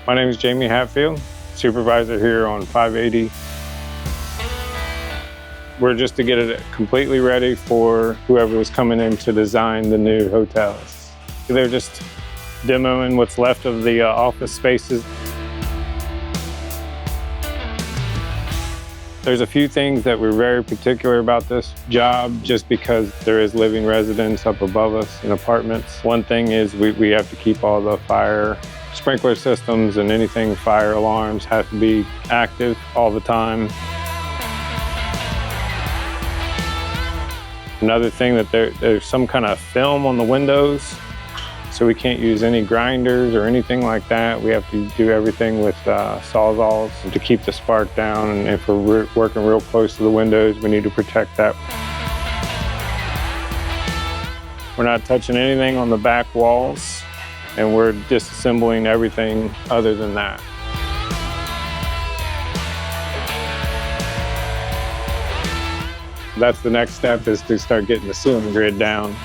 My name is Jamie Hatfield, supervisor here on 580. We're just to get it completely ready for whoever was coming in to design the new hotels. They're just demoing what's left of the office spaces. There's a few things that we're very particular about this job just because there is living residents up above us in apartments. One thing is we have to keep all the fire sprinkler systems and anything fire alarms have to be active all the time. Another thing that there's some kind of film on the windows, so we can't use any grinders or anything like that. We have to do everything with sawzalls to keep the spark down, and if we're working real close to the windows, we need to protect that. We're not touching anything on the back walls, and we're disassembling everything other than that. That's the next step, is to start getting the ceiling grid down.